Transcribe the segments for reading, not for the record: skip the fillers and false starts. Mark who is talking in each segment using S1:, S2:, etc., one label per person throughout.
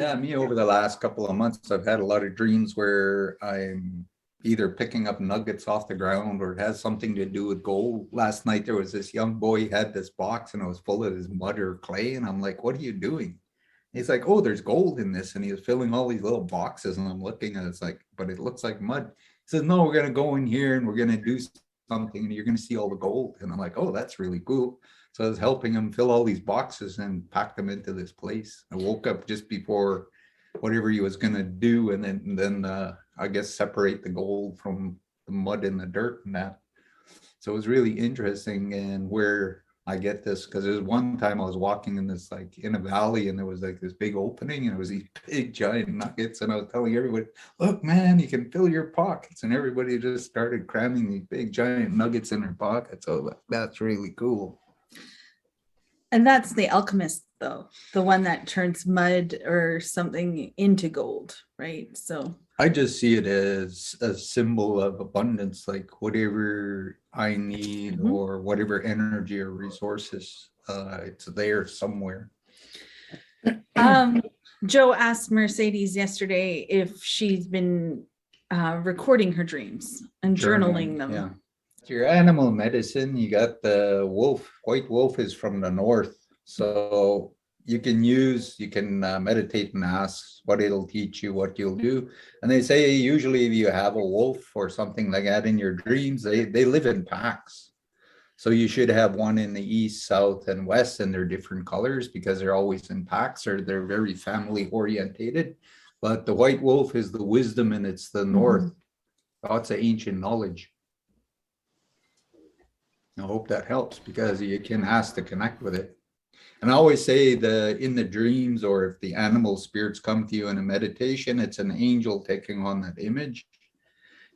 S1: Yeah, me over the last couple of months, I've had a lot of dreams where I'm either picking up nuggets off the ground or it has something to do with gold. Last night, there was this young boy, he had this box and it was full of his mud or clay. And I'm like, what are you doing? He's like, oh, there's gold in this. And he was filling all these little boxes. And I'm looking and it's like, but it looks like mud. He says, no, we're going to go in here and we're going to do something and you're going to see all the gold. And I'm like, oh, that's really cool. So I was helping him fill all these boxes and pack them into this place. I woke up just before whatever he was going to do, and then I guess separate the gold from the mud and the dirt and that. So it was really interesting, and where I get this because there's one time I was walking in this like in a valley and there was like this big opening and it was these big giant nuggets and I was telling everybody, look man, you can fill your pockets, and everybody just started cramming these big giant nuggets in their pockets. So that's really cool.
S2: And that's the alchemist, though, the one that turns mud or something into gold, right? So
S1: I just see it as a symbol of abundance, like whatever I need or whatever energy or resources, it's there somewhere.
S2: Joe asked Mercedes yesterday if she's been recording her dreams and journaling them.
S1: Yeah. Your animal medicine, you got the wolf. White wolf is from the north. So you can meditate and ask what it'll teach you, what you'll do. And they say usually if you have a wolf or something like that in your dreams, they live in packs. So you should have one in the east, south, and west, and they're different colors because they're always in packs, or they're very family orientated. But the white wolf is the wisdom and it's the north. Lots of ancient knowledge. I hope that helps because you can ask to connect with it. And I always say in the dreams, or if the animal spirits come to you in a meditation, it's an angel taking on that image.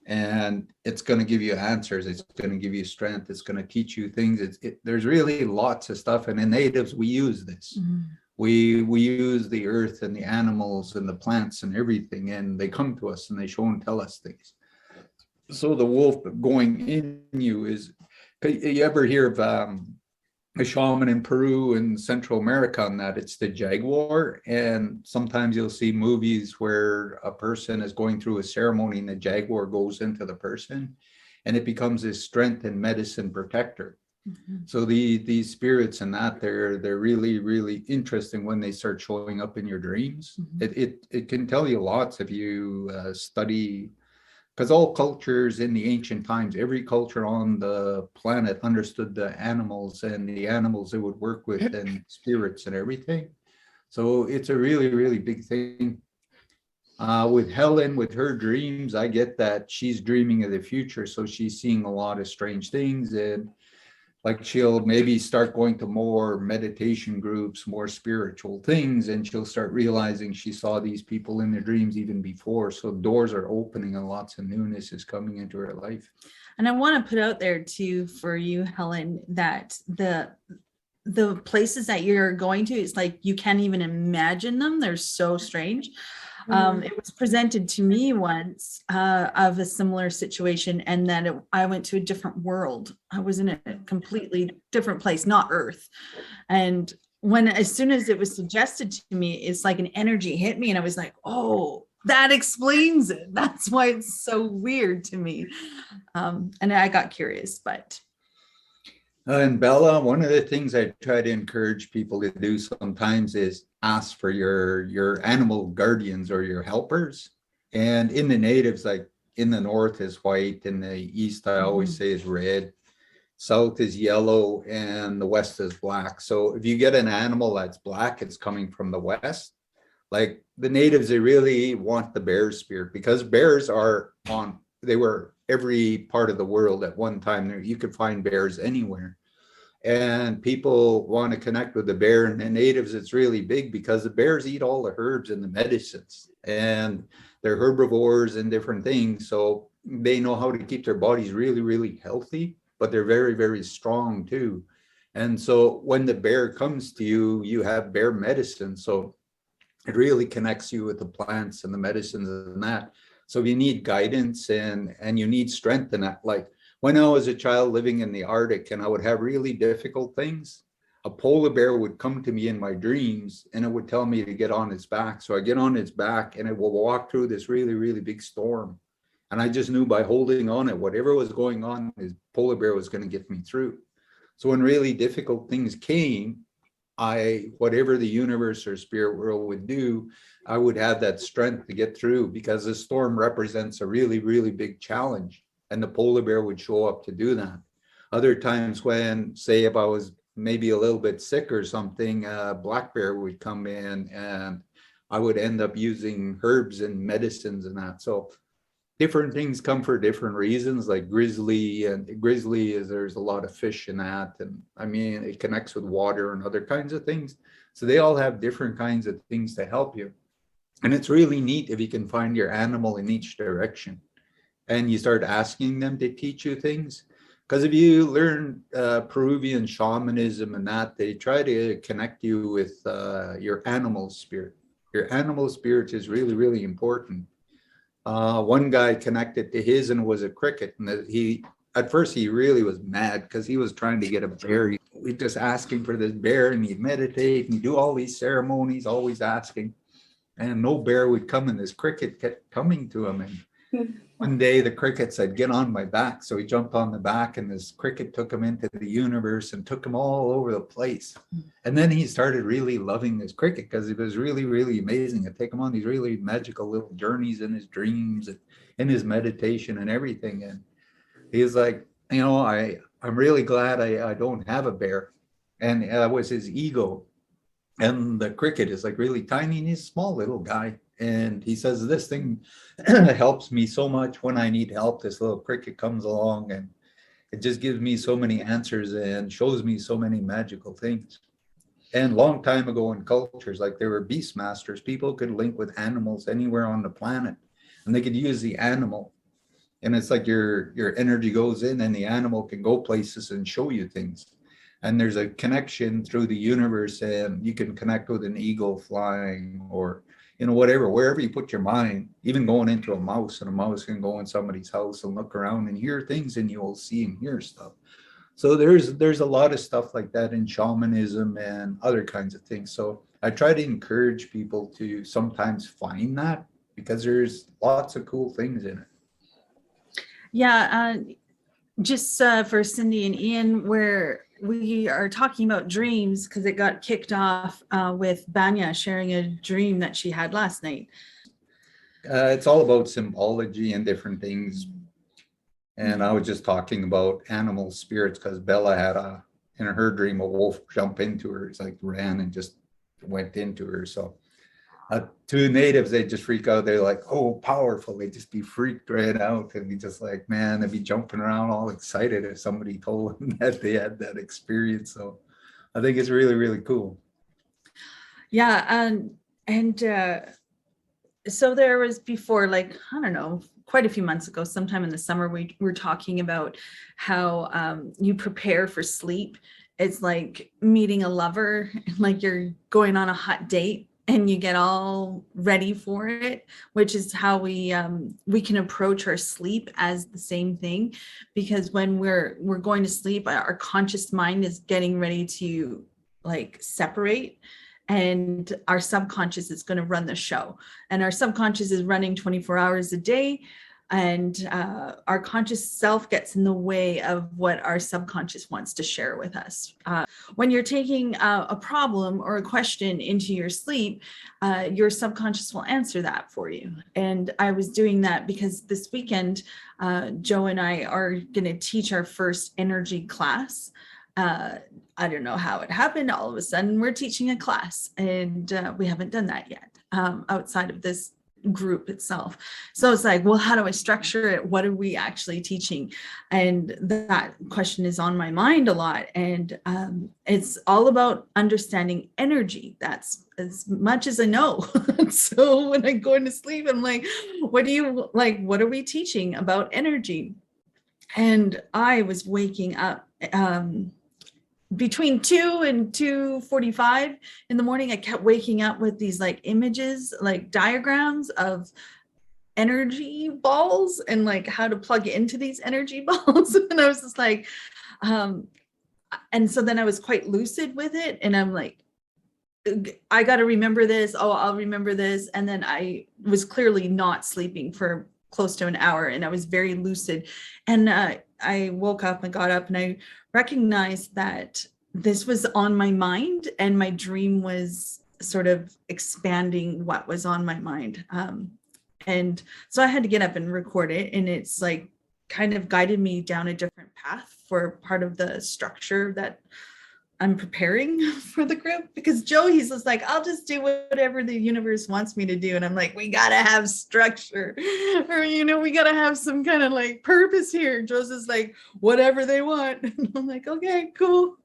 S1: And it's going to give you answers. It's going to give you strength. It's going to teach you things. There's really lots of stuff. And in natives, we use this. We use the earth and the animals and the plants and everything. And they come to us and they show and tell us things. So the wolf going in you is, you ever hear of a shaman in Peru and Central America on that? It's the jaguar. And sometimes you'll see movies where a person is going through a ceremony and the jaguar goes into the person and it becomes his strength and medicine protector. So these spirits and that, they're really, really interesting when they start showing up in your dreams. It can tell you lots if you study. Because all cultures in the ancient times, every culture on the planet understood the animals and the animals they would work with and spirits and everything. So it's a really, really big thing. With Helen, with her dreams, I get that she's dreaming of the future. So she's seeing a lot of strange things, and like she'll maybe start going to more meditation groups, more spiritual things, and she'll start realizing she saw these people in their dreams even before. So doors are opening and lots of newness is coming into her life.
S2: And I want to put out there too for you, Helen, that the places that you're going to, it's like you can't even imagine them. They're so strange. It was presented to me once of a similar situation, and that I went to a different world. I was in a completely different place, not Earth. And as soon as it was suggested to me, it's like an energy hit me, and I was like, oh, that explains it. That's why it's so weird to me. And I got curious, but.
S1: And Bella, one of the things I try to encourage people to do sometimes is ask for your animal guardians or your helpers. And in the natives, like in the north is white, in the east, I always say is red, south is yellow, and the west is black. So if you get an animal that's black, it's coming from the west. Like the natives, they really want the bear spirit because bears they were every part of the world at one time. You could find bears anywhere. And people want to connect with the bear, and the natives, it's really big because the bears eat all the herbs and the medicines, and they're herbivores and different things. So they know how to keep their bodies really, really healthy, but they're very, very strong too. And so when the bear comes to you, you have bear medicine. So it really connects you with the plants and the medicines and that. So if you need guidance and you need strength in that, like when I was a child living in the Arctic and I would have really difficult things, a polar bear would come to me in my dreams and it would tell me to get on its back. So I get on its back and it will walk through this really, really big storm. And I just knew by holding on it, whatever was going on, this polar bear was going to get me through. So when really difficult things came, whatever the universe or spirit world would do, I would have that strength to get through, because the storm represents a really, really big challenge. And the polar bear would show up to do that. Other times when, say, if I was maybe a little bit sick or something, black bear would come in and I would end up using herbs and medicines and that. So different things come for different reasons, like grizzly, and grizzly is, there's a lot of fish in that. And I mean, it connects with water and other kinds of things. So they all have different kinds of things to help you. And it's really neat if you can find your animal in each direction and you start asking them to teach you things. Because if you learn Peruvian shamanism and that, they try to connect you with your animal spirit. Your animal spirit is really, really important. One guy connected to his and it was a cricket. And at first he really was mad because he was trying to get a bear. We just asking for this bear, and he'd meditate and he'd do all these ceremonies, always asking. And no bear would come, and this cricket kept coming to him. And one day the cricket said, "Get on my back." So he jumped on the back, and this cricket took him into the universe and took him all over the place. And then he started really loving this cricket because it was really, really amazing. It take him on these really magical little journeys in his dreams and in his meditation and everything. And he was like, I'm really glad I don't have a bear. And that was his ego. And the cricket is like really tiny, and he's a small little guy. And he says, this thing helps me so much when I need help. This little cricket comes along and it just gives me so many answers and shows me so many magical things. And long time ago in cultures, like there were beast masters, people could link with animals anywhere on the planet, and they could use the animal. And it's like your energy goes in and the animal can go places and show you things. And there's a connection through the universe, and you can connect with an eagle flying, or whatever, wherever you put your mind, even going into a mouse, and a mouse can go in somebody's house and look around and hear things, and you will see and hear stuff. So there's a lot of stuff like that in shamanism and other kinds of things. So I try to encourage people to sometimes find that, because there's lots of cool things in it.
S2: Yeah, just for Cindy and Ian, where we are talking about dreams, because it got kicked off with Banya sharing a dream that she had last night.
S1: It's all about symbology and different things. And I was just talking about animal spirits, because Bella had in her dream, a wolf jump into her. It's like ran and just went into her. So to natives, they just freak out. They're like, oh, powerful. They just be freaked right out and be just like, man, they'd be jumping around all excited if somebody told them that they had that experience. So I think it's really, really cool.
S2: Yeah. And so there was before, like, I don't know, quite a few months ago, sometime in the summer, we were talking about how you prepare for sleep. It's like meeting a lover, like you're going on a hot date, and you get all ready for it, which is how we can approach our sleep as the same thing. Because when we're going to sleep, our conscious mind is getting ready to like separate, and our subconscious is going to run the show. And our subconscious is running 24 hours a day. And our conscious self gets in the way of what our subconscious wants to share with us. When you're taking a problem or a question into your sleep, your subconscious will answer that for you. And I was doing that because this weekend, Joe and I are going to teach our first energy class. I don't know how it happened. All of a sudden, we're teaching a class, and we haven't done that yet outside of this group itself. So it's like, well, how do I structure it? What are we actually teaching? And that question is on my mind a lot. And it's all about understanding energy. That's as much as I know. So when I go into sleep, I'm like, what are we teaching about energy? And I was waking up between 2 and 2:45 in the morning. I kept waking up with these like images, like diagrams of energy balls and like how to plug into these energy balls. And I was just like, and so then I was quite lucid with it, and I'm like, I got to remember this. Oh, I'll remember this. And then I was clearly not sleeping for close to an hour, and I was very lucid. And I woke up and got up, and I recognized that this was on my mind, and my dream was sort of expanding what was on my mind. And so I had to get up and record it. And it's like kind of guided me down a different path for part of the structure that I'm preparing for the group, because Joe, he's just like, I'll just do whatever the universe wants me to do. And I'm like, we got to have structure, or, we got to have some kind of like purpose here. Joe's just like, whatever they want. And I'm like, okay, cool.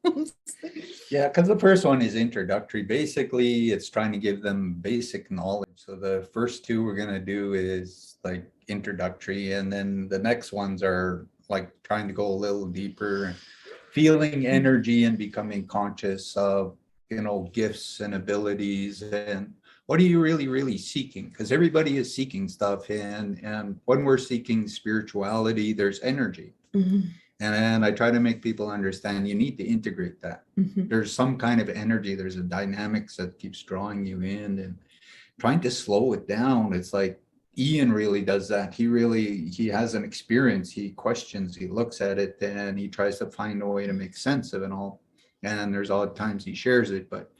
S1: Yeah, because the first one is introductory. Basically, it's trying to give them basic knowledge. So the first two we're going to do is like introductory. And then the next ones are like trying to go a little deeper, feeling energy and becoming conscious of, gifts and abilities, and what are you really seeking? Because everybody is seeking stuff, and when we're seeking spirituality, there's energy. Mm-hmm. And I try to make people understand you need to integrate that. Mm-hmm. There's some kind of energy, there's a dynamics that keeps drawing you in, and trying to slow it down. It's like Ian really does that. He has an experience, he questions, he looks at it, and he tries to find a way to make sense of it all. And there's odd times he shares it, but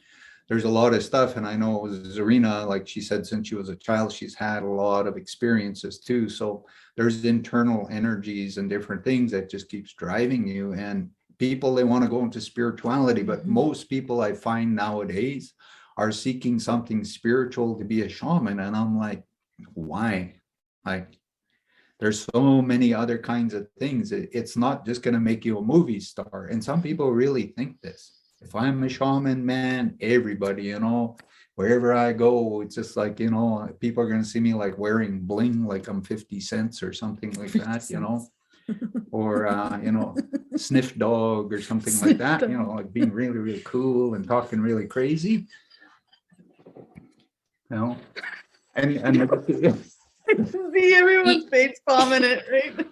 S1: there's a lot of stuff. And I know Zarina, like she said, since she was a child, she's had a lot of experiences too. So there's internal energies and different things that just keeps driving you. And people, they want to go into spirituality, but most people I find nowadays are seeking something spiritual to be a shaman. And I'm like, why? Like, there's so many other kinds of things. It's not just going to make you a movie star. And some people really think this. If I'm a shaman, man, everybody, wherever I go, it's just like, people are going to see me like wearing bling, like I'm 50 cents or something like that, or, sniff dog or something like that, like being really cool and talking really crazy, And
S2: see everyone's face bombing it, right?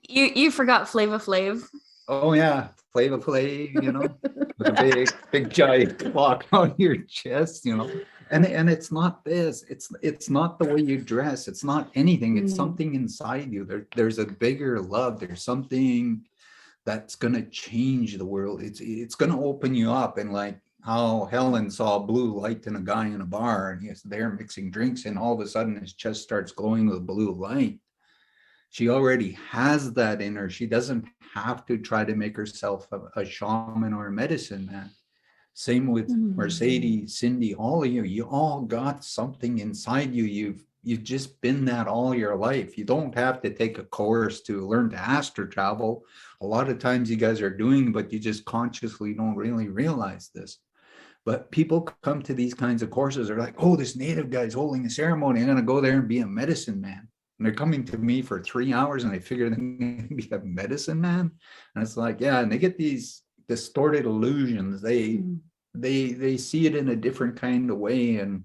S3: You forgot Flava Flav.
S1: Oh yeah, Flava Flav, with a big giant clock on your chest, And it's not this. It's not the way you dress. It's not anything. It's something inside you. There's a bigger love. There's something that's gonna change the world. It's gonna open you up, and like how Helen saw blue light in a guy in a bar, and he's there mixing drinks, and all of a sudden his chest starts glowing with blue light. She already has that in her. She doesn't have to try to make herself a shaman or a medicine man. Same with Mercedes, Cindy, all of you all got something inside you. You've just been that all your life. You don't have to take a course to learn to astral travel. A lot of times you guys are doing, but you just consciously don't really realize this. But people come to these kinds of courses, they're like, oh, this native guy's holding a ceremony, I'm going to go there and be a medicine man. And they're coming to me for 3 hours, and I figure they're going to be a medicine man. And it's like, yeah, and they get these distorted illusions. They see it in a different kind of way. And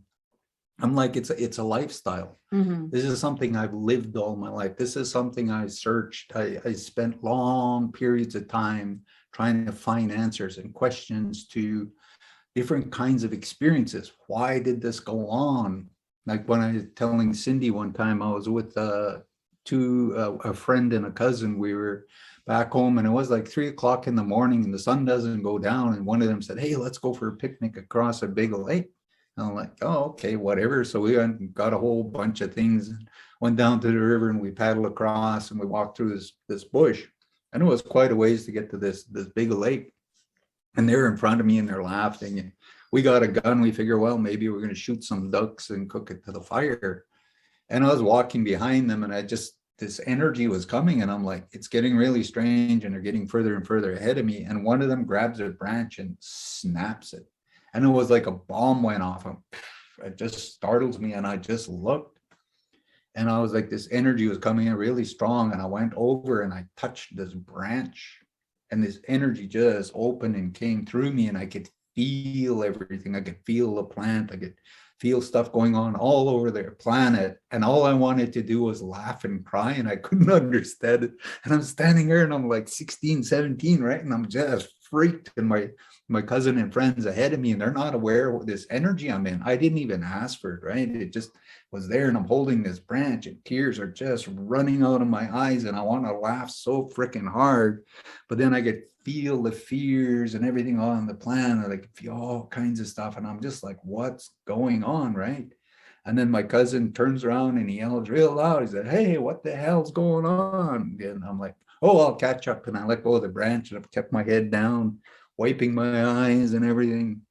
S1: I'm like, it's a lifestyle. This is something I've lived all my life. This is something I searched. I spent long periods of time trying to find answers and questions to different kinds of experiences. Why did this go on? Like when I was telling Cindy one time, I was with a friend and a cousin. We were back home, and it was like 3 o'clock in the morning, and the sun doesn't go down. And one of them said, hey, let's go for a picnic across a big lake. And I'm like, oh, okay, whatever. So we went and got a whole bunch of things, went down to the river, and we paddled across, and we walked through this bush. And it was quite a ways to get to this big lake. And they're in front of me, and they're laughing. And we got a gun. We figure, well, maybe we're going to shoot some ducks and cook it to the fire. And I was walking behind them, and this energy was coming, and I'm like, it's getting really strange, and they're getting further and further ahead of me. And one of them grabs a branch and snaps it. And it was like a bomb went off. It just startles me. And I just looked, and I was like, this energy was coming in really strong. And I went over and I touched this branch, and this energy just opened and came through me, and I could feel everything. I could feel the plant. I could feel stuff going on all over their planet. And all I wanted to do was laugh and cry, and I couldn't understand it. And I'm standing there, and I'm like 16, 17, right? And I'm just freaked, and my cousin and friends ahead of me, and they're not aware of this energy I'm in. I didn't even ask for it, right? It just was there, and I'm holding this branch, and tears are just running out of my eyes, and I want to laugh so freaking hard, but then I could feel the fears and everything on the planet. I could feel all kinds of stuff, and I'm just like, what's going on, right? And then my cousin turns around and he yells real loud. He said, "Hey, what the hell's going on?" And I'm like, "Oh, I'll catch up." And I let go of the branch, and I've kept my head down, wiping my eyes and everything.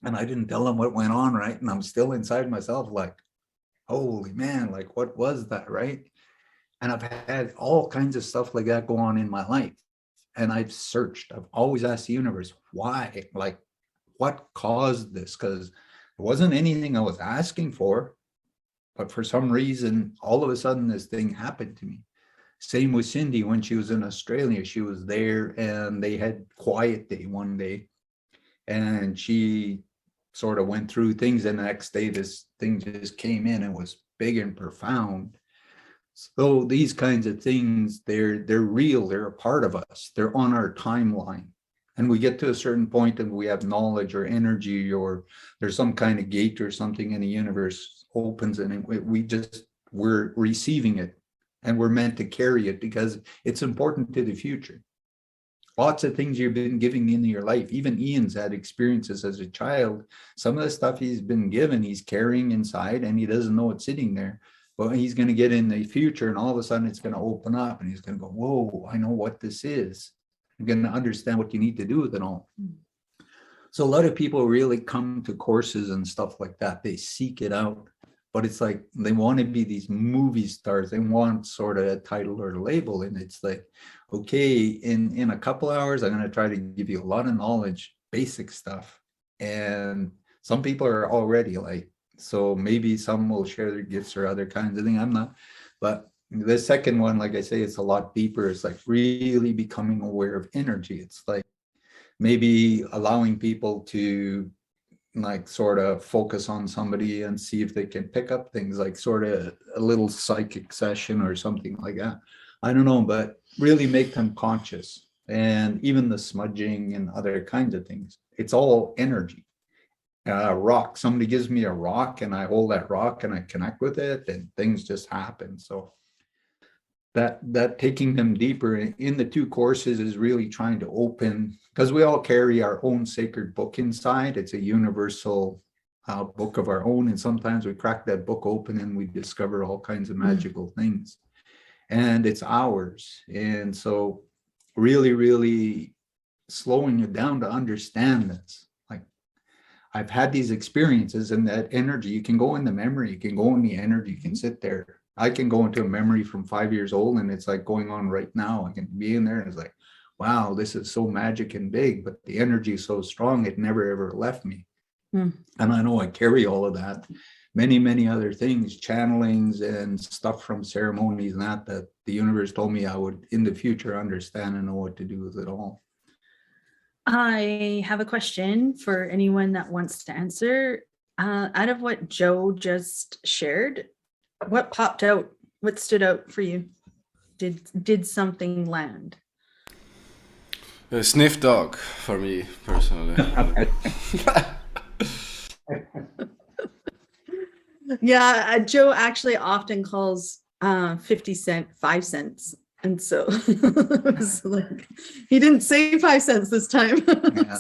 S1: And I didn't tell him what went on, right? And I'm still inside myself like, holy man, like what was that, right? And I've had all kinds of stuff like that go on in my life. And I've searched, I've always asked the universe, why? Like, what caused this? Because it wasn't anything I was asking for, but for some reason, all of a sudden, this thing happened to me. Same with Cindy when she was in Australia. She was there and they had quiet day one day, and she sort of went through things, and the next day this thing just came in and was big and profound. So these kinds of things, they're real, they're a part of us, they're on our timeline. And we get to a certain point and we have knowledge or energy, or there's some kind of gate or something in the universe opens, and we're receiving it, and we're meant to carry it because it's important to the future. Lots of things you've been giving into your life. Even Ian's had experiences as a child. Some of the stuff he's been given, he's carrying inside, and he doesn't know it's sitting there. But he's going to get in the future, and all of a sudden it's going to open up, and he's going to go, whoa, I know what this is. You're going to understand what you need to do with it all. So a lot of people really come to courses and stuff like that. They seek it out, but it's like they want to be these movie stars. They want sort of a title or a label, and it's like, okay, in a couple hours, I'm going to try to give you a lot of knowledge, basic stuff. And some people are already like, so maybe some will share their gifts or other kinds of things. I'm not, but the second one, like I say, it's a lot deeper. It's like really becoming aware of energy. It's like maybe allowing people to like sort of focus on somebody and see if they can pick up things, like sort of a little psychic session or something like that. I don't know, but really make them conscious. And even the smudging and other kinds of things, it's all energy. Rock, somebody gives me a rock and I hold that rock and I connect with it, and things just happen. So that taking them deeper in the two courses is really trying to open, because we all carry our own sacred book inside. It's a universal book of our own, and sometimes we crack that book open and we discover all kinds of magical things, and it's ours. And so really slowing it down to understand this. Like, I've had these experiences, and that energy, you can go in the memory, you can go in the energy, you can sit there. I can go into a memory from 5 years old, and it's like going on right now. I can be in there and it's like, wow, this is so magic and big, but the energy is so strong, it never ever left me. And I know I carry all of that, many other things, channelings and stuff from ceremonies and that the universe told me I would in the future understand and know what to do with it all.
S2: I have a question for anyone that wants to answer. Out of what Joe just shared, what popped out? What stood out for you? Did something land?
S4: A sniff dog for me personally.
S2: Yeah, Joe actually often calls 50 cent 5 cents. And so it was like, he didn't say 5 cents this time.
S1: Yeah.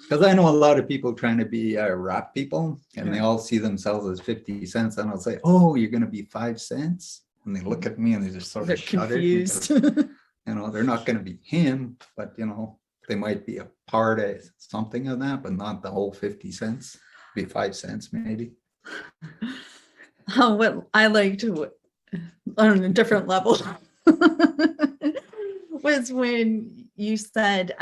S1: Because I know a lot of people trying to be rap people, and they all see themselves as 50 cents. And I'll say, oh, you're going to be 5 cents? And they look at me and they just sort
S2: They're
S1: of shudder.
S2: confused.
S1: Because, they're not going to be him, but, they might be a part of something of that, but not the whole 50 cents. Be 5 cents maybe.
S2: Oh, what I liked on a different level was when you said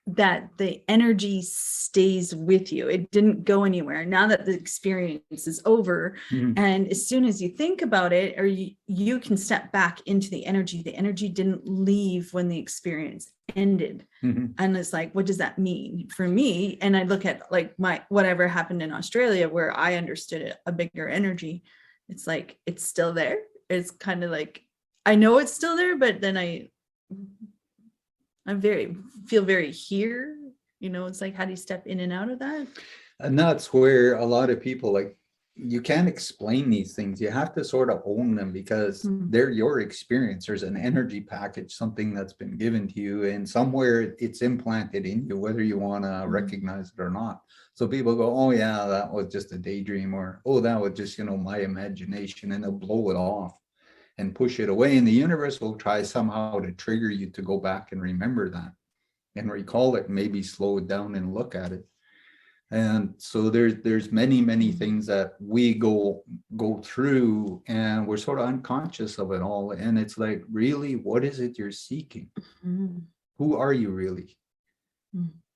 S2: that the energy stays with you. It didn't go anywhere. Now that the experience is over, and as soon as you think about it, or you can step back into the energy didn't leave when the experience ended. And it's like, what does that mean for me? And I look at like whatever happened in Australia, where I understood it, a bigger energy. It's like, it's still there. It's kind of like, I know it's still there, but then I feel very here. You know, it's like, how do you step in and out of that?
S1: And that's where a lot of people, like, you can't explain these things. You have to sort of own them because they're your experience. There's an energy package, something that's been given to you, and somewhere it's implanted in you, whether you want to recognize it or not. So people go, oh yeah, that was just a daydream, or oh, that was just, my imagination, and they'll blow it off and push it away. And the universe will try somehow to trigger you to go back and remember that and recall it, and maybe slow it down and look at it. And so there's many things that we go through, and we're sort of unconscious of it all. And it's like, really, what is it you're seeking? Who are you really?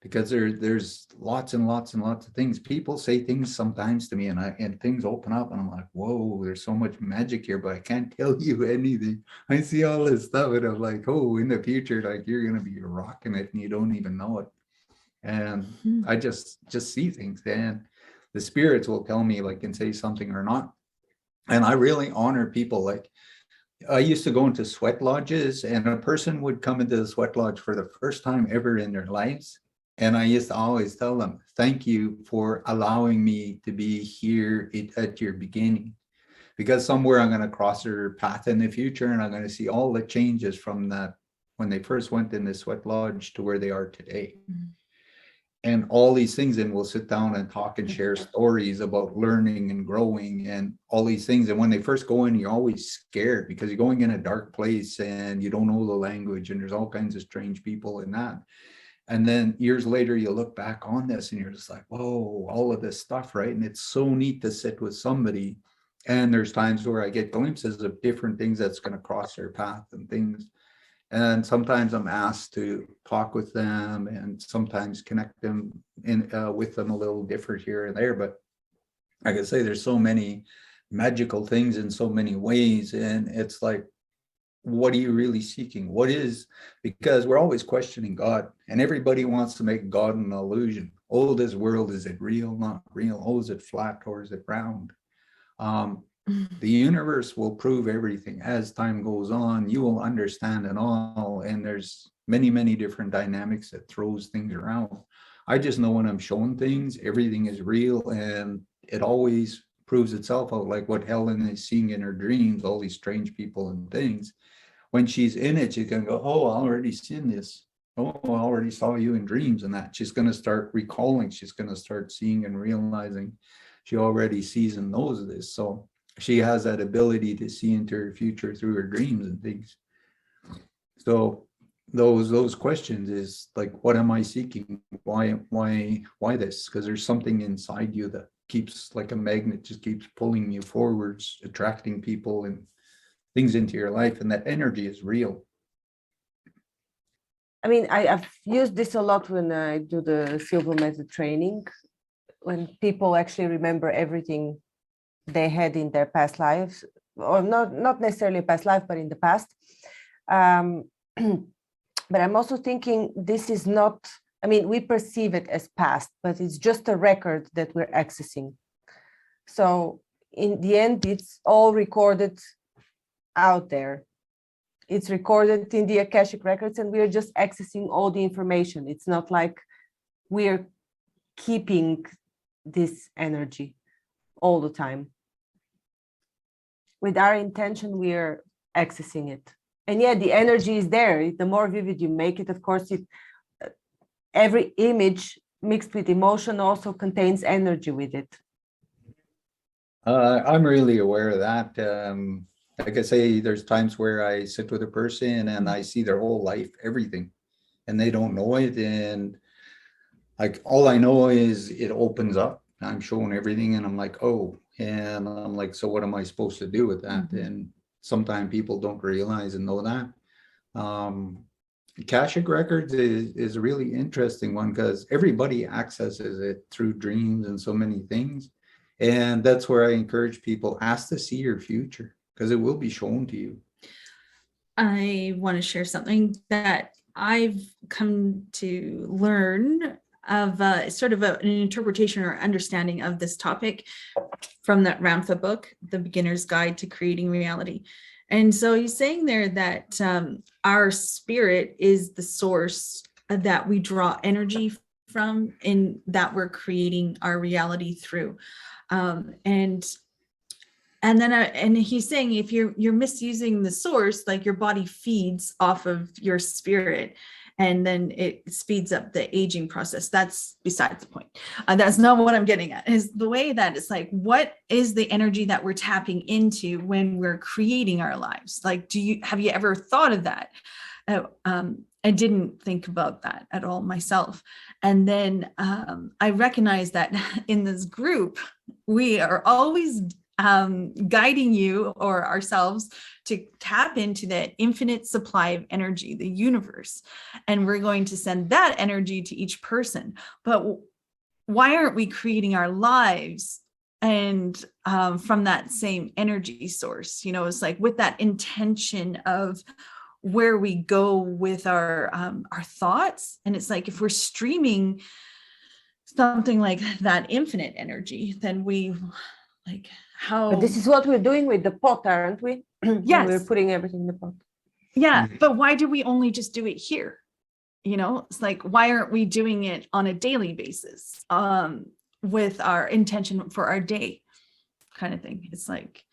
S1: Because there's lots and lots and lots of things. People say things sometimes to me, and things open up, and I'm like, whoa, there's so much magic here, but I can't tell you anything. I see all this stuff, and I'm like, oh, in the future, like, you're gonna be rocking it, and you don't even know it. And I just see things, and the spirits will tell me, like, and say something or not. And I really honor people. Like, I used to go into sweat lodges, and a person would come into the sweat lodge for the first time ever in their lives. And I used to always tell them, thank you for allowing me to be here at your beginning, because somewhere I'm going to cross their path in the future, and I'm going to see all the changes from that, when they first went in the sweat lodge to where they are today. And all these things, and we'll sit down and talk and share stories about learning and growing and all these things. And when they first go in, you're always scared because you're going in a dark place and you don't know the language, and there's all kinds of strange people in that. And then years later, you look back on this and you're just like, whoa, all of this stuff, right? And it's so neat to sit with somebody. And there's times where I get glimpses of different things that's going to cross their path and things. And sometimes I'm asked to talk with them, and sometimes connect them with them a little different here and there. But like I say, there's so many magical things in so many ways. And it's like, what are you really seeking? What is, because we're always questioning God, and everybody wants to make God an illusion. Oh, this world, is it real, not real? Oh, is it flat or is it round? The universe will prove everything as time goes on. You will understand it all. And there's many different dynamics that throws things around. I just know when I'm showing things, everything is real, and it always proves itself out. Like what Helen is seeing in her dreams, all these strange people and things. When she's in it, she can go, oh, I already seen this. Oh, I already saw you in dreams, and that. She's going to start recalling. She's going to start seeing and realizing she already sees and knows this. So she has that ability to see into her future through her dreams and things. So those questions is like, what am I seeking? Why this? Because there's something inside you that keeps, like a magnet, just keeps pulling you forwards, attracting people and things into your life, and that energy is real.
S5: I mean, I've used this a lot when I do the Silver Method training, when people actually remember everything they had in their past lives, or not necessarily past life, but in the past. But I'm also thinking this is not, I mean, we perceive it as past, but it's just a record that we're accessing. So in the end, it's all recorded out there. It's recorded in the Akashic records, and we're just accessing all the information. It's not like we're keeping this energy all the time. With our intention, we're accessing it. And yeah, the energy is there. The more vivid you make it, of course, every image mixed with emotion also contains energy with it.
S1: I'm really aware of that. Like I say, there's times where I sit with a person and I see their whole life, everything, and they don't know it. And like, all I know is it opens up. I'm showing everything, and I'm like, oh, and I'm like, so what am I supposed to do with that? And sometimes people don't realize and know that. Akashic Records is a really interesting one, because everybody accesses it through dreams and so many things. And that's where I encourage people, ask to see your future, because it will be shown to you.
S2: I want to share something that I've come to learn of sort of an interpretation or understanding of this topic from that Roundfoot book, The Beginner's Guide to Creating Reality. And so he's saying there that our spirit is the source that we draw energy from, and that we're creating our reality through. And then and he's saying if you're misusing the source, like your body feeds off of your spirit, and then it speeds up the aging process. That's besides the point. That's not what I'm getting at. Is the way that it's like, what is the energy that we're tapping into when we're creating our lives? Like, have you ever thought of that? I didn't think about that at all myself. And then I recognize that in this group, we are always guiding you or ourselves to tap into that infinite supply of energy, the universe. And we're going to send that energy to each person. But why aren't we creating our lives and from that same energy source? You know, it's like with that intention of where we go with our thoughts. And it's like, if we're streaming something like that infinite energy, then we like how.
S5: But this is what we're doing with the pot, aren't we?
S2: Yes.
S5: We're putting everything in the pot.
S2: Yeah. But why do we only just do it here? You know, it's like, why aren't we doing it on a daily basis with our intention for our day kind of thing? It's like,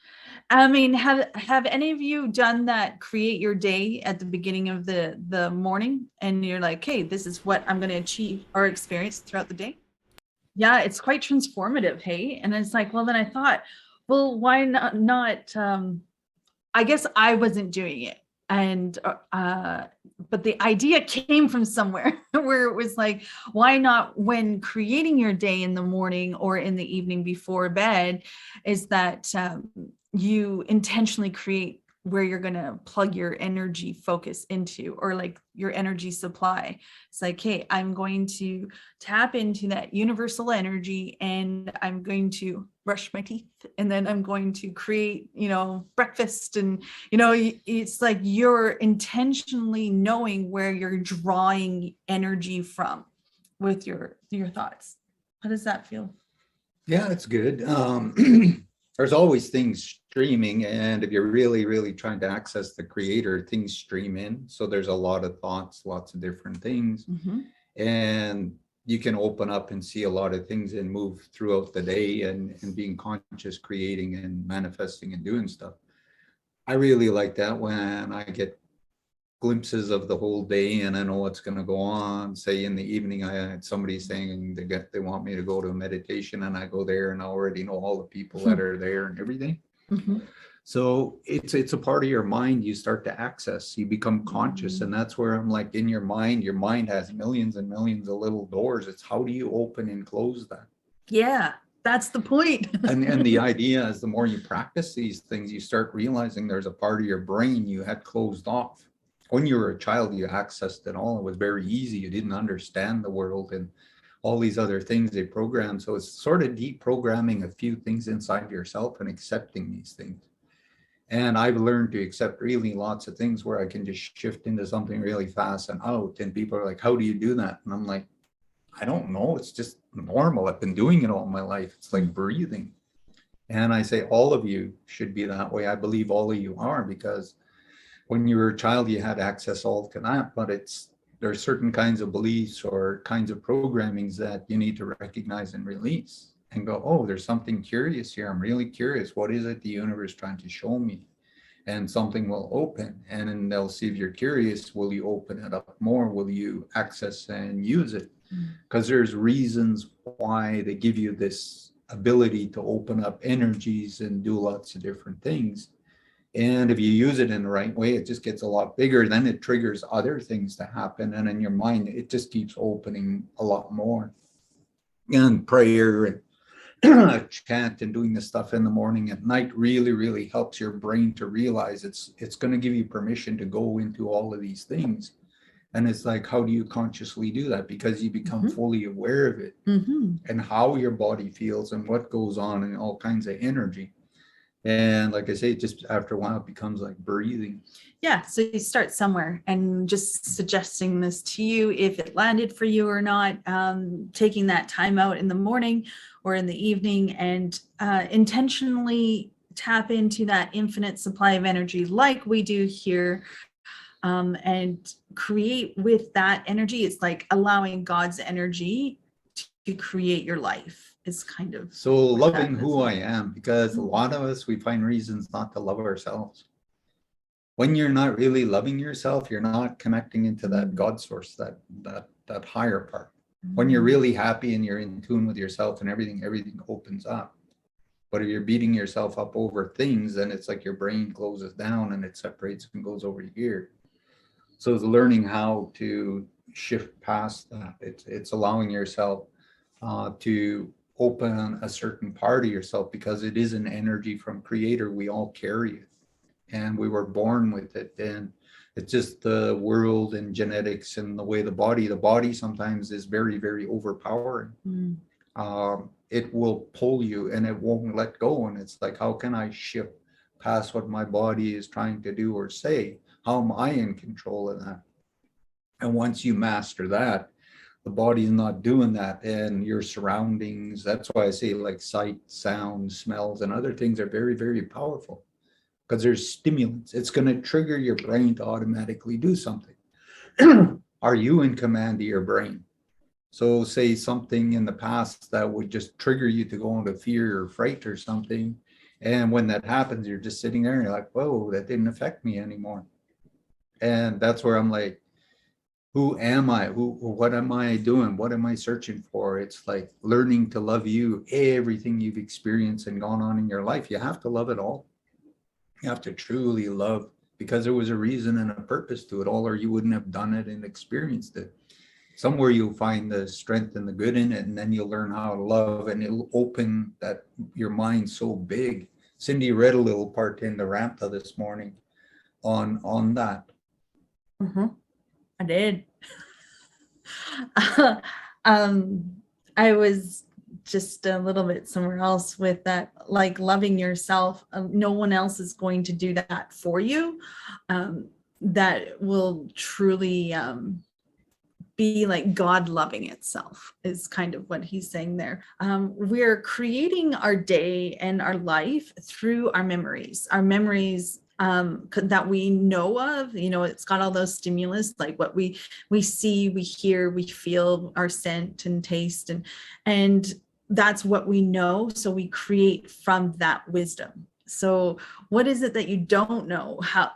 S2: I mean, have any of you done that, create your day at the beginning of the morning, and you're like, hey, this is what I'm going to achieve or experience throughout the day? Yeah, it's quite transformative. Hey. And it's like, well, then I thought, well, why not I guess I wasn't doing it. And but the idea came from somewhere where it was like, why not, when creating your day in the morning or in the evening before bed, is that you intentionally create where you're going to plug your energy focus into, or like your energy supply. It's like, hey, I'm going to tap into that universal energy, and I'm going to brush my teeth, and then I'm going to create, you know, breakfast. And, you know, it's like you're intentionally knowing where you're drawing energy from with your thoughts. How does that feel?
S1: Yeah, it's good. There's always things streaming, and if you're really, really trying to access the creator, things stream in. So there's a lot of thoughts, lots of different things.
S2: Mm-hmm.
S1: And you can open up and see a lot of things and move throughout the day and being conscious, creating and manifesting and doing stuff. I really like that when I get glimpses of the whole day and I know what's going to go on. Say in the evening, I had somebody saying they want me to go to a meditation, and I go there and I already know all the people that are there and everything.
S2: Mm-hmm.
S1: So it's a part of your mind you start to access. You become conscious, and that's where I'm like, in your mind has millions and millions of little doors. It's how do you open and close that?
S2: Yeah, that's the point.
S1: and the idea is, the more you practice these things, you start realizing there's a part of your brain you had closed off. When you were a child, you accessed it all. It was very easy. You didn't understand the world and all these other things they program. So it's sort of deprogramming a few things inside yourself and accepting these things. And I've learned to accept really lots of things where I can just shift into something really fast and out. And people are like, how do you do that? And I'm like, I don't know. It's just normal. I've been doing it all my life. It's like breathing. And I say, all of you should be that way. I believe all of you are, because when you were a child, you had access all to that, but there's certain kinds of beliefs or kinds of programmings that you need to recognize and release and go, oh, there's something curious here. I'm really curious. What is it the universe trying to show me? And something will open, and then they'll see if you're curious. Will you open it up more? Will you access and use it? Because there's reasons why they give you this ability to open up energies and do lots of different things. And if you use it in the right way, it just gets a lot bigger. Then it triggers other things to happen. And in your mind, it just keeps opening a lot more. And prayer and chant and doing this stuff in the morning at night really, really helps your brain to realize it's going to give you permission to go into all of these things. And it's like, how do you consciously do that? Because you become fully aware of it and how your body feels and what goes on and all kinds of energy. And like I say, just after a while, it becomes like breathing.
S2: Yeah. So you start somewhere, and just suggesting this to you, if it landed for you or not, taking that time out in the morning or in the evening, and intentionally tap into that infinite supply of energy like we do here, and create with that energy. It's like allowing God's energy to create your life is kind of
S1: So
S2: what
S1: loving
S2: that
S1: who
S2: is.
S1: I am, because a lot of us, we find reasons not to love ourselves. When you're not really loving yourself, you're not connecting into that God source, that higher part. When you're really happy and you're in tune with yourself and everything opens up. But if you're beating yourself up over things, then it's like your brain closes down and it separates and goes over here. So it's learning how to shift past that. It's allowing yourself to open a certain part of yourself, because it is an energy from Creator. We all carry it, and we were born with it. And it's just the world and genetics and the way the body sometimes is very, very overpowering. It will pull you and it won't let go. And it's like, how can I shift past what my body is trying to do or say? How am I in control of that? And once you master that, the body's not doing that, and your surroundings, that's why I say like sight, sound, smells, and other things are very, very powerful, because there's stimulants. It's going to trigger your brain to automatically do something. Are you in command of your brain? So say something in the past that would just trigger you to go into fear or fright or something. And when that happens, you're just sitting there and you're like, whoa, that didn't affect me anymore. And that's where I'm like, who am I? What am I doing? What am I searching for? It's like learning to love you, everything you've experienced and gone on in your life. You have to love it all. You have to truly love, because there was a reason and a purpose to it all, or you wouldn't have done it and experienced it. Somewhere you'll find the strength and the good in it, and then you'll learn how to love, and it'll open that your mind so big. Cindy read a little part in the Ramtha this morning on that.
S2: I did. I was just a little bit somewhere else with that, like loving yourself. No one else is going to do that for you. That will truly be like God loving itself is kind of what he's saying there. We're creating our day and our life through our memories that we know of. You know, it's got all those stimulus, like what we see, we hear, we feel, our scent and taste, and that's what we know. So we create from that wisdom. So what is it that you don't know, how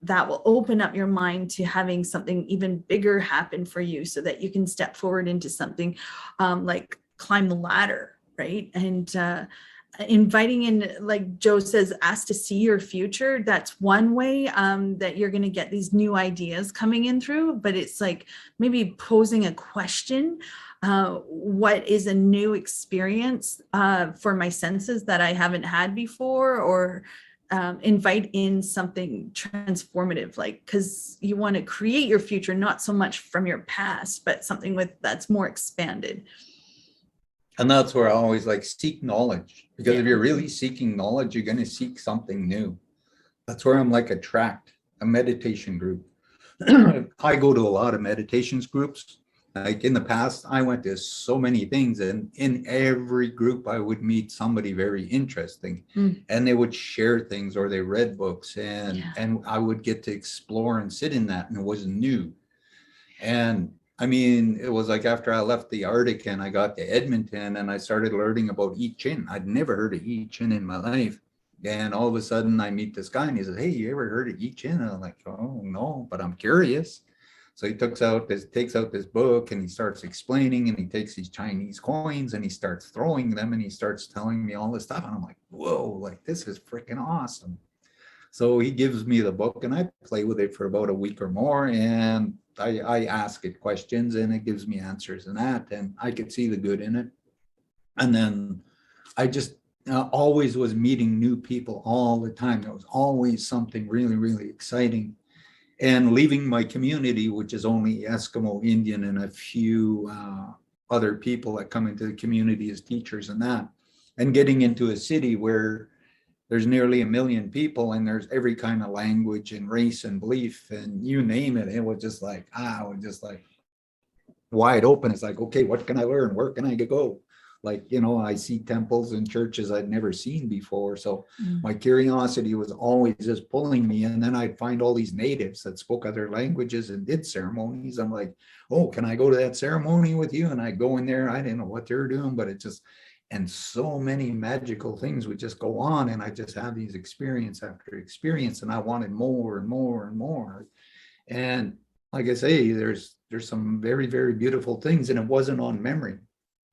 S2: that will open up your mind to having something even bigger happen for you, so that you can step forward into something like climb the ladder, right? And inviting in, like Joe says, ask to see your future. That's one way that you're going to get these new ideas coming in through, but it's like maybe posing a question. What is a new experience for my senses that I haven't had before, or invite in something transformative, like, because you want to create your future, not so much from your past, but something that's more expanded.
S1: And that's where I always like seek knowledge, because if you're really seeking knowledge, you're going to seek something new. That's where I'm like a meditation group. I go to a lot of meditations groups. Like in the past, I went to so many things, and in every group I would meet somebody very interesting, and they would share things, or they read books, and I would get to explore and sit in that, and it was new. And I mean, it was like after I left the Arctic and I got to Edmonton and I started learning about I Ching. I'd never heard of I Ching in my life. And all of a sudden I meet this guy and he says, hey, you ever heard of I Ching? And I'm like, oh, no, but I'm curious. So he takes out this book and he starts explaining, and he takes these Chinese coins and he starts throwing them and he starts telling me all this stuff. And I'm like, whoa, like this is freaking awesome. So he gives me the book and I play with it for about a week or more, and I ask it questions and it gives me answers and that, and I could see the good in it. And then I just always was meeting new people all the time. There was always something really, really exciting. And leaving my community, which is only Eskimo, Indian, and a few other people that come into the community as teachers and that, and getting into a city where there's nearly 1 million people and there's every kind of language and race and belief and you name it. It was just like, wide open. It's like, okay, what can I learn? Where can I go? Like, you know, I see temples and churches I'd never seen before. So
S2: Mm.
S1: my curiosity was always just pulling me. And then I'd find all these natives that spoke other languages and did ceremonies. I'm like, oh, can I go to that ceremony with you? And I go in there. I didn't know what they were doing, but it just, and so many magical things would just go on. And I just had these experience after experience. And I wanted more and more and more. And like I say, there's some very, very beautiful things. And it wasn't on memory.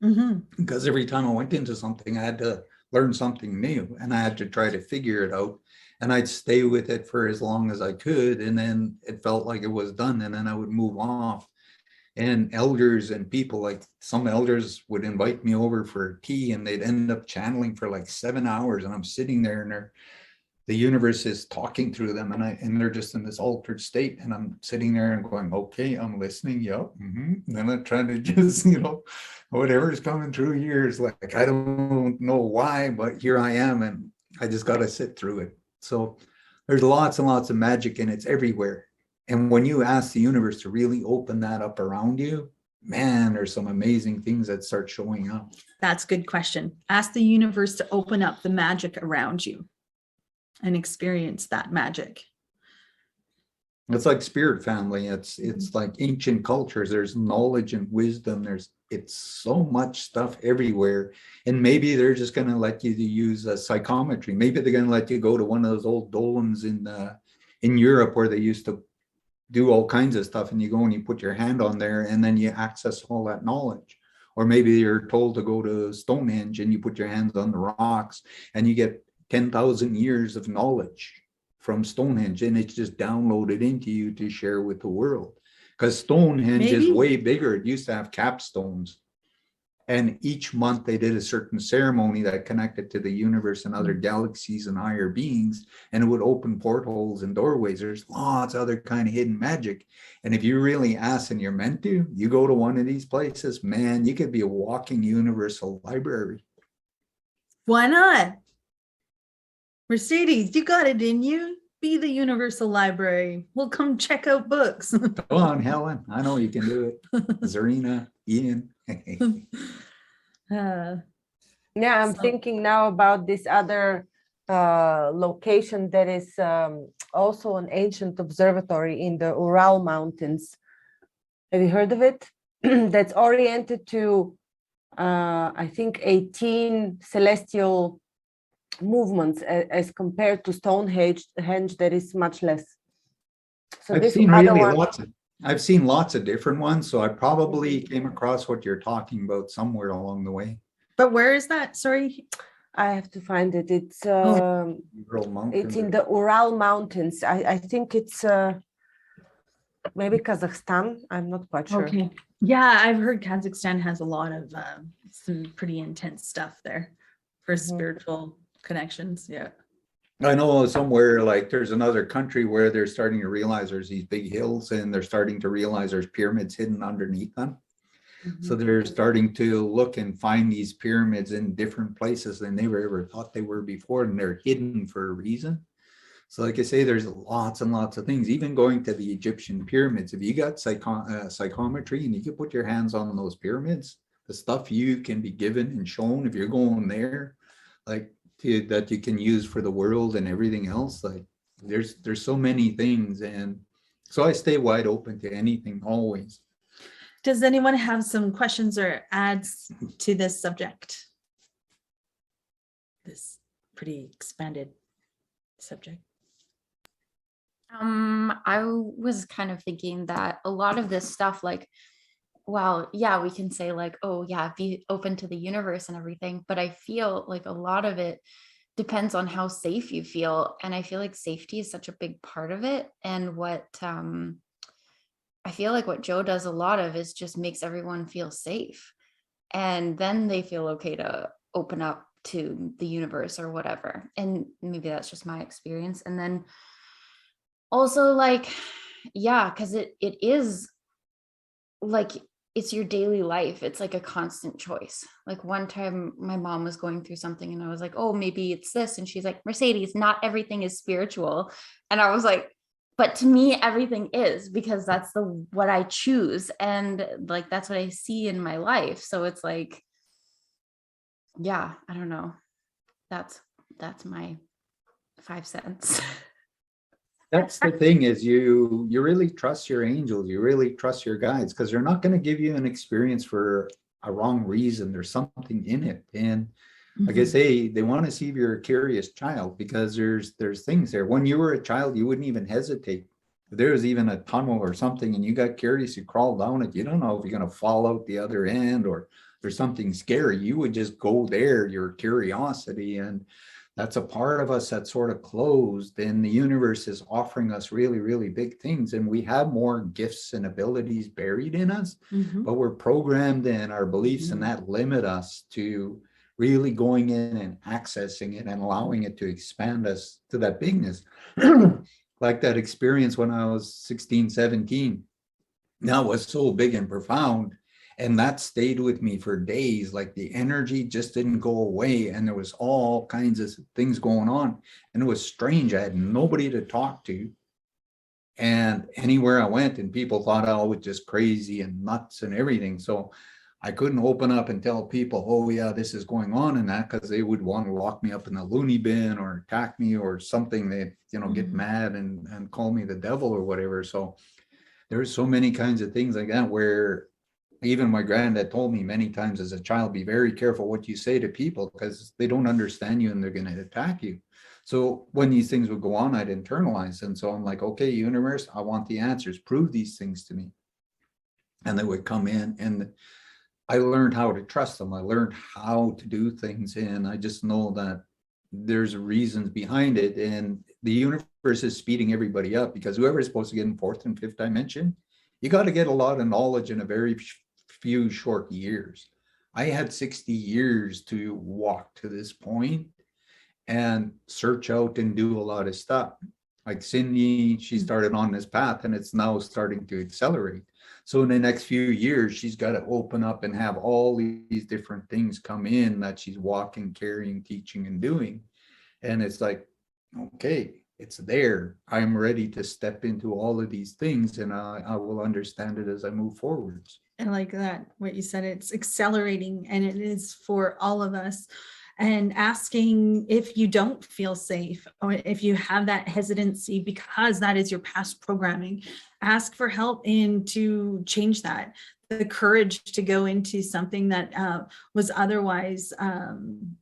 S2: Mhm.
S1: Because every time I went into something, I had to learn something new and I had to try to figure it out. And I'd stay with it for as long as I could. And then it felt like it was done. And then I would move off. And elders and people, like some elders would invite me over for tea and they'd end up channeling for like 7 hours. And I'm sitting there and the universe is talking through them and they're just in this altered state. And I'm sitting there and going, okay, I'm listening. Yep. And then I'm trying to just, you know, whatever's coming through here is like, I don't know why, but here I am. And I just got to sit through it. So there's lots and lots of magic and it's everywhere. And when you ask the universe to really open that up around you, man, there's some amazing things that start showing up.
S2: That's a good question. Ask the universe to open up the magic around you and experience that magic.
S1: It's like spirit family. It's like ancient cultures. There's knowledge and wisdom. It's so much stuff everywhere. And maybe they're just going to let you to use psychometry. Maybe they're going to let you go to one of those old domes in Europe where they used to do all kinds of stuff. And you go and you put your hand on there and then you access all that knowledge. Or maybe you're told to go to Stonehenge and you put your hands on the rocks and you get 10,000 years of knowledge from Stonehenge, and it's just downloaded into you to share with the world. Because Stonehenge is way bigger. It used to have capstones. And each month they did a certain ceremony that connected to the universe and other galaxies and higher beings, and it would open portholes and doorways. There's lots of other kind of hidden magic. And if you really ask and you're meant to, you go to one of these places, man, you could be a walking universal library.
S2: Why not? Mercedes, you got it in you. Be the universal library. We'll come check out books.
S1: Go on, Helen. I know you can do it. Zarina, Ian.
S2: Uh,
S5: Yeah, I'm
S2: So-
S5: thinking now about this other location that is also an ancient observatory in the Ural Mountains. Have you heard of it? That's oriented to, I think, 18 celestial movements as compared to Stonehenge, that is much less. So
S1: I've
S5: this
S1: seen
S5: other
S1: really
S5: one,
S1: I've seen lots of different ones, so I probably came across what you're talking about somewhere along the way.
S2: but where is that? Sorry.
S5: I have to find it. It's
S1: Ural Mountains.
S5: it's in the Ural Mountains. I think it's maybe Kazakhstan. I'm not quite sure.
S2: Okay. Yeah, I've heard Kazakhstan has a lot of some pretty intense stuff there for spiritual connections. Yeah.
S1: I know somewhere like there's another country where they're starting to realize there's these big hills and they're starting to realize there's pyramids hidden underneath them. So they're starting to look and find these pyramids in different places than they ever thought they were before, and they're hidden for a reason. So like I say, there's lots and lots of things, even going to the Egyptian pyramids. If you got psychometry and you can put your hands on those pyramids, the stuff you can be given and shown if you're going there, like that you can use for the world and everything else. Like there's so many things. And so I stay wide open to anything always.
S2: Does anyone have some questions or adds to this subject? This pretty expanded subject.
S3: I was kind of thinking that a lot of this stuff, like, well, yeah, we can say like, oh yeah, be open to the universe and everything, but I feel like a lot of it depends on how safe you feel. And I feel like safety is such a big part of it. And what I feel like what Joe does a lot of is just makes everyone feel safe. And then they feel okay to open up to the universe or whatever. And maybe that's just my experience. And then also like, yeah, because it is like, it's your daily life. It's like a constant choice. Like one time my mom was going through something and I was like, oh, maybe it's this. And she's like, Mercedes, not everything is spiritual. And I was like, but to me, everything is, because that's what I choose. And like, that's what I see in my life. So it's like, yeah, I don't know. That's my 5 cents.
S1: That's the thing is you really trust your angels, you really trust your guides, because they're not going to give you an experience for a wrong reason. There's something in it. And like I
S2: Mhm.
S1: say, they want to see if you're a curious child, because there's things there. When you were a child, you wouldn't even hesitate. If there was even a tunnel or something and you got curious, you crawl down it, you don't know if you're going to fall out the other end or there's something scary. You would just go there, your curiosity. And that's a part of us that's sort of closed, and the universe is offering us really, really big things. And we have more gifts and abilities buried in us,
S2: Mhm.
S1: but we're programmed in our beliefs, and
S2: Mhm.
S1: that limit us to really going in and accessing it and allowing it to expand us to that bigness. Like that experience when I was 16, 17, that was so big and profound. And that stayed with me for days. Like the energy just didn't go away. And there was all kinds of things going on. And it was strange. I had nobody to talk to. And anywhere I went, and people thought I was just crazy and nuts and everything. So I couldn't open up and tell people, oh yeah, this is going on and that, because they would want to lock me up in the loony bin or attack me or something. They, get
S2: Mhm.
S1: mad and call me the devil or whatever. So there's so many kinds of things like that, where even my granddad told me many times as a child, be very careful what you say to people, because they don't understand you and they're going to attack you. So when these things would go on, I'd internalize. And so I'm like, okay, universe, I want the answers. Prove these things to me. And they would come in, and I learned how to trust them. I learned how to do things. And I just know that there's reasons behind it. And the universe is speeding everybody up, because whoever's supposed to get in fourth and fifth dimension, you got to get a lot of knowledge in a very few short years. I had 60 years to walk to this point and search out and do a lot of stuff. Like Cindy, she started on this path and it's now starting to accelerate. So in the next few years, she's got to open up and have all these different things come in that she's walking, carrying, teaching, and doing. And it's like, okay, it's there. I'm ready to step into all of these things, and I will understand it as I move forwards.
S2: I like that, what you said, it's accelerating and it is for all of us. And asking if you don't feel safe or if you have that hesitancy because that is your past programming, ask for in to change that. The courage to go into something that was otherwise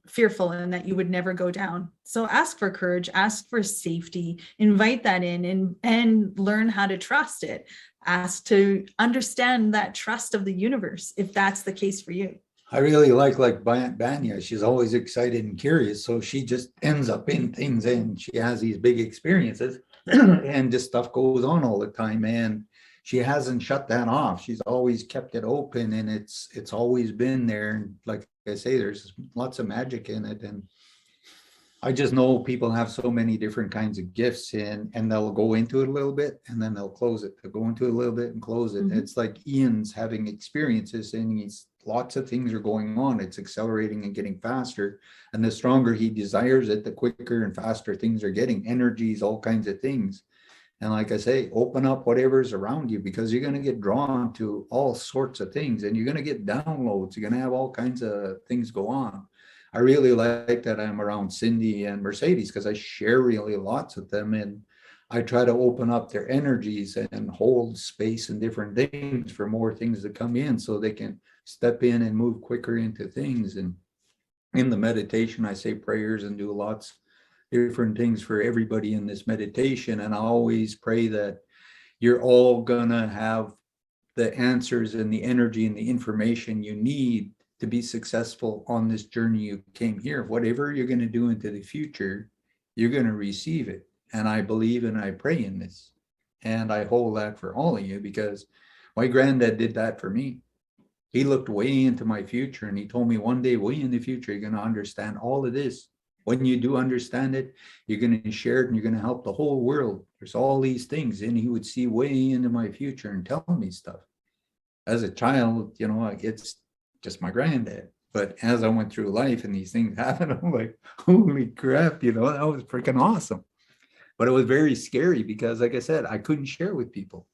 S2: fearful and that you would never go down. So ask for courage, ask for safety, invite that in and learn how to trust it. Ask to understand that trust of the universe, if that's the case for you.
S1: I really like Banya. She's always excited and curious. So she just ends up in things, and she has these big experiences and just stuff goes on all the time. And she hasn't shut that off. She's always kept it open, and it's always been there. And like I say, there's lots of magic in it. And I just know people have so many different kinds of gifts, and they'll go into it a little bit and then they'll close it. They'll go into it a little bit and close it.
S2: Mhm.
S1: It's like Ian's having experiences, and he's lots of things are going on. It's accelerating and getting faster. And the stronger he desires it, the quicker and faster things are getting. Energies, all kinds of things. And like I say, open up whatever's around you, because you're going to get drawn to all sorts of things, and you're going to get downloads. You're going to have all kinds of things go on. I really like that I'm around Cindy and Mercedes, because I share really lots with them, and I try to open up their energies and hold space and different things for more things to come in, so they can step in and move quicker into things. And in the meditation, I say prayers and do lots different things for everybody in this meditation. And I always pray that you're all gonna have the answers and the energy and the information you need to be successful on this journey you came here. Whatever you're going to do into the future, you're going to receive it. And I believe and I pray in this. And I hold that for all of you, because my granddad did that for me. He looked way into my future and he told me, one day, way in the future, you're going to understand all of this. When you do understand it, you're going to share it and you're going to help the whole world. There's all these things. And he would see way into my future and tell me stuff. As a child, it's just my granddad. But as I went through life and these things happened, I'm like, holy crap, that was freaking awesome. But it was very scary because, like I said, I couldn't share with people.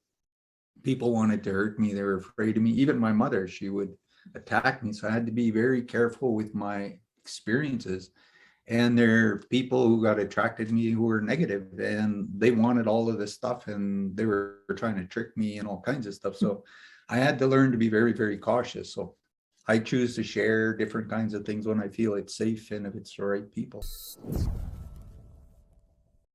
S1: People wanted to hurt me. They were afraid of me. Even my mother, she would attack me. So I had to be very careful with my experiences. And there are people who got attracted to me who were negative, and they wanted all of this stuff, and they were trying to trick me and all kinds of stuff. So I had to learn to be very, very cautious. So I choose to share different kinds of things when I feel it's safe and if it's the right people.